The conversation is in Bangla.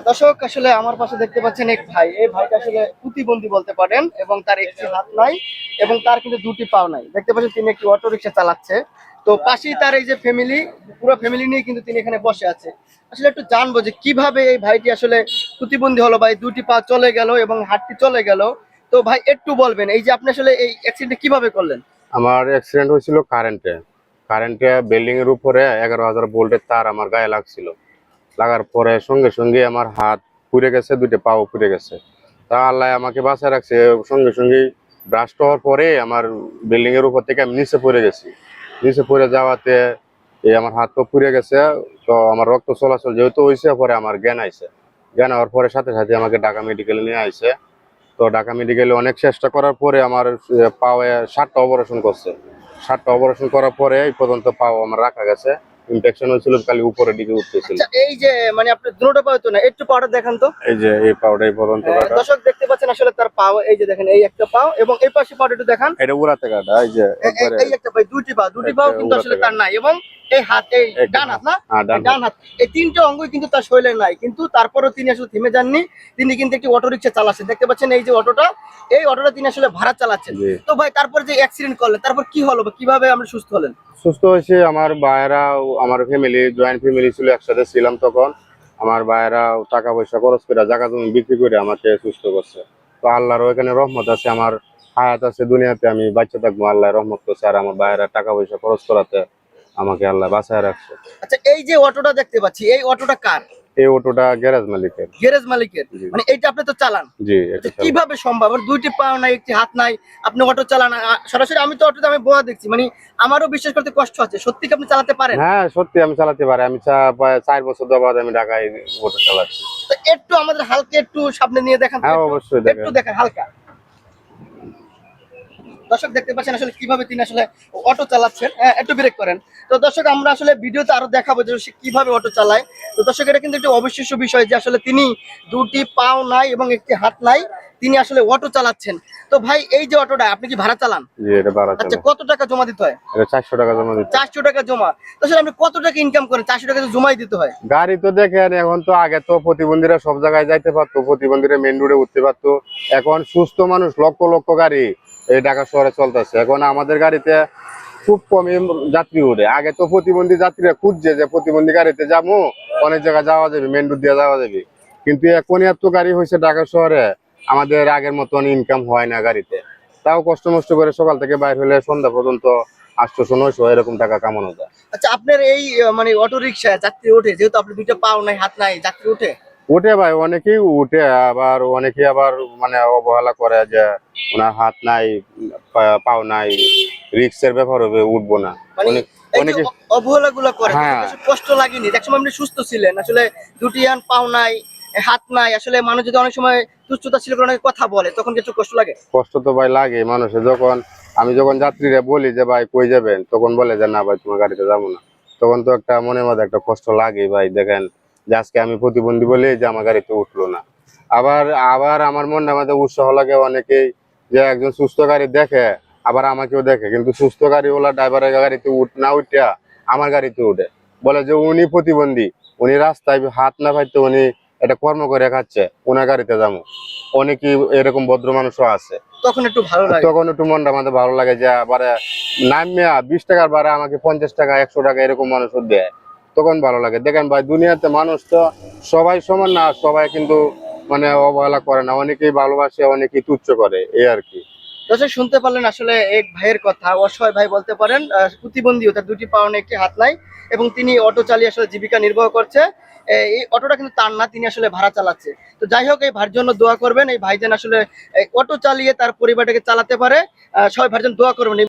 দর্শক আসলে আমার পাশে দেখতে পাচ্ছেন এক ভাই, এই ভাইটা আসলে প্রতিবন্ধী বলতে পারেন এবং তার একটি হাত নাই এবং তার কিন্তু দুটি পাও নাই। দেখতে পাচ্ছেন তিনি একটি অটো রিকশা চালাচ্ছে। তো পাশেই তার এই যে ফ্যামিলি, পুরো ফ্যামিলি নিয়ে কিন্তু তিনি এখানে বসে আছে। আসলে একটু জানবো যে কিভাবে এই ভাইটি আসলে প্রতিবন্ধী হলো, ভাই দুটি পা চলে গেল এবং হাতটি চলে গেল। তো ভাই একটু বলবেন এই যে আপনি আসলে এই অ্যাক্সিডেন্ট কিভাবে করলেন? আমার অ্যাক্সিডেন্ট হয়েছিল কারেন্টে। বিল্ডিং এর উপরে 11,000 ভোল্টের তার আমার গায়ে লাগছিল। লাগার পরে সঙ্গে সঙ্গে আমার হাত পুড়ে গেছে, দুটো পাও পুড়ে গেছে। তা আল্লাহ আমাকে বাঁচায় রাখছে। সঙ্গে সঙ্গে ব্রাস্ট হওয়ার পরে আমার বিল্ডিং এর উপর থেকে আমি নিচে পড়ে গেছি। নিচে পড়ে যাওয়াতে এই আমার হাত তো পুড়ে গেছে। তো আমার রক্ত চলাচল যেহেতু হয়েছে, পরে আমার জ্ঞান আইছে। জ্ঞান হওয়ার পরে সাথে সাথে আমাকে ঢাকা মেডিকেলে নিয়ে আইছে। তো ঢাকা মেডিকেলে অনেক চেষ্টা করার পরে আমার পায়ে 7টা অপারেশন করছে। 7টা অপারেশন করার পরে এই পর্যন্ত পাও আমার রাখা গেছে। ইনফেকশন হয়েছিল, খালি উপরের দিকে উঠতেছিল। আচ্ছা, এই যে মানে আপনি দুটো পাও তো না, একটু পাওটা দেখান তো। এই যে এই পাওটা এই পর্যন্ত রাখা। দর্শক দেখতে পাচ্ছেন আসলে তার পাও, এই যে দেখেন এই একটা পাও এবং এই পাশে পাওটা একটু দেখান। এটা উড়াতে কাটা, এই যে একবারে এই একটা ভাই দুটি পাও কিন্তু আসলে তার নাই এবং এই হাত, এই ডান হাত না, ডান হাত, এই তিনটে অঙ্গই কিন্তু তার শরীরে নাই। কিন্তু তারপরেও তিনি আসলে থেমে যাননি। তিনি কিন্তু একটি অটো রিকশা চালাচ্ছেন। দেখতে পাচ্ছেন এই যে অটোটা, এই অটোটা তিনি আসলে ভাড়া চালাচ্ছেন। তো ভাই তারপর যে অ্যাক্সিডেন্ট করলেন, তারপর কি হলো বা কিভাবে আমরা সুস্থ হলেন? সুস্থ হয়েছে আমার ভাইয়েরা, আমার ফ্যামিলি জয়েন্ট ফ্যামিলি ছিল, একসাথে ছিলাম তখন। আমার ভাইয়েরা টাকা পয়সা খরচ করে, জায়গা জমি বিক্রি করে আমাকে সুস্থ করছে। তো আল্লাহর এখানে রহমত আছে, আমার হায়াত আছে দুনিয়াতে, আমি বাচ্চা থাকবো, আল্লাহ রহমত করছে। আর আমার ভাইয়েরা টাকা পয়সা খরচ করাতে আমাকে আল্লাহ বাঁচায় রাখছে। আচ্ছা, এই যে অটোটা দেখতে পাচ্ছি, এই অটোটা কার? এই অটোটা গ্যারেজ মালিকের। গ্যারেজ মালিকের? মানে এইটা আপনি তো চালান? জি। আচ্ছা, কিভাবে সম্ভব? আর দুইটি পা নাই, একটি হাত নাই, আপনি অটো চালান? সরাসরি আমি তো অটোতে আমি বোয়া দেখছি, মানে আমারও বিশ্বাস করতে কষ্ট হচ্ছে। সত্যি কি আপনি চালাতে পারেন? হ্যাঁ, সত্যি আমি চালাতে পারি। আমি 4 বছর যাবত আমি ঢাকায় অটো চালাচ্ছি। তো একটু আমাদের হালকা একটু সামনে নিয়ে দেখান তো, হ্যাঁ, একটু অবশ্যই একটু দেখেন হালকা। দর্শক দেখতে পাচ্ছেন আসলে কিভাবে তিনি আসলে অটো চালাচ্ছেন। হ্যাঁ, একটু ব্রেক করেন। তো দর্শক আমরা আসলে ভিডিওতে আরো দেখাবো যে সে কিভাবে অটো চালায়। তো দর্শক এটা কিন্তু একটি অবিশ্বাস্য বিষয় যে আসলে তিনি দুটি পাও নাই এবং একটি হাত নাই, তিনি আসলে অটো চালাচ্ছেন। তো ভাই এই যে অটোটা আপনি কি ভাড়া চালান? জি, এটা ভাড়া আচ্ছা, চালাই। কত টাকা জমা দিতে হয়? এটা 400 টাকা জমা দিতে। 400 টাকা জমা? তো আসলে আপনি কত টাকা ইনকাম করেন? 400 টাকা তো জমাই দিতে হয়। গাড়ি তো দেখেন, এখন তো আগে তো প্রতিবন্ধীরা সব জায়গায় যাইতে পারতো, প্রতিবন্ধীরা মেন রোডে উঠতে পারতো। এখন সুস্থ মানুষ লক্ষ লক্ষ গাড়ি এই ঢাকা শহরে চলতেছে। এখন আমাদের গাড়িতে খুব কমই যাত্রী উঠে। আগে তো প্রতিবন্ধী যাত্রীরা খুঁজছে যে প্রতিবন্ধী গাড়িতে যাবো, অনেক জায়গায় যাওয়া যাবে, মেন রোড দিয়ে যাওয়া যাবে। কিন্তু এখন এত গাড়ি হয়েছে ঢাকা শহরে, আমাদের আগের মতন ইনকাম হয় না গাড়িতে। তাও কষ্ট মষ্ট করে সকাল থেকে বাইর হলে সন্ধ্যা পর্যন্ত 800-900 এরকম টাকা কামানো যায়। আচ্ছা, আপনার এই মানে অটো রিকশায় যাত্রী ওঠে? যেহেতু আপনি দুটো পাও নাই, হাত নাই, যাত্রী ওঠে? উঠে ভাই, অনেকেই উঠে। আবার অনেকেই আবার মানে অবহেলা করে যে ওনার হাত নাই, পাও নাই, রিক্সের ব্যাপার হবে, উঠবো না। মানে অনেক এই যে অনেকে অবহেলাগুলো করে, হ্যাঁ। কষ্ট লাগেনি? একসময় আপনি সুস্থ ছিলেন, আসলে দুটি পাও নাই, হাত নাই, আসলে মানুষ যদি অনেক সময় সুস্থতা ছিল অনেক কথা বলে, তখন কিছু কষ্ট লাগে? কষ্ট তো ভাই লাগে মানুষের। আমি যখন যাত্রীরা বলি যে ভাই কই যাবেন, তখন বলে যে না ভাই তোমার গাড়িতে যাবো না। তখন তো একটা মনের মধ্যে একটা কষ্ট লাগে ভাই। দেখেন যে আজকে আমি প্রতিবন্ধী বলে যে আমার গাড়িতে উঠলো না। আবার আবার আমার মনের মধ্যে উৎসাহ লাগে অনেকেই, যে একজন সুস্থ গাড়ি দেখে আবার আমাকেও দেখে, কিন্তু সুস্থ গাড়িওয়ালা ড্রাইভারের গাড়িতে না উঠিয়া আমার গাড়িতে উঠে, বলে যে উনি প্রতিবন্ধী, উনি রাস্তায় হাত না পাইতে উনি এটা কর্ম করে খাচ্ছে, ওনার গাড়িতে যাবো। অনেকেই এরকম ভদ্র মানুষও আছে। তখন একটু ভালো লাগে? তখন একটু মনটা আমাদের ভালো লাগে যে আবার নামিয়া 20 টাকার ভাড়া আমাকে 50 টাকা 100 টাকা এরকম মানুষও দেয়। তখন ভালো লাগে। দেখেন ভাই, দুনিয়াতে মানুষ তো সবাই সমান না, সবাই কিন্তু মানে অবহেলা করে না, অনেকেই ভালোবাসে, অনেকেই তুচ্ছ করে, এই আর কি। দর্শক শুনতে পারলেন আসলে এক ভাইয়ের কথা। অসহায় ভাই বলতে পারেন, প্রতিবন্ধী, তার দুটি পা নেই, একটি হাত নাই এবং তিনি অটো চালিয়ে আসলে জীবিকা নির্বাহ করছে। এই অটোটা কিন্তু তার না, তিনি আসলে ভাড়া চালাচ্ছে। তো যাই হোক, এই ভাইয়ের জন্য দোয়া করবেন। এই ভাই যেন আসলে অটো চালিয়ে তার পরিবারটাকে চালাতে পারে। সবাই ভাইয়ের জন্য দোয়া করবেন।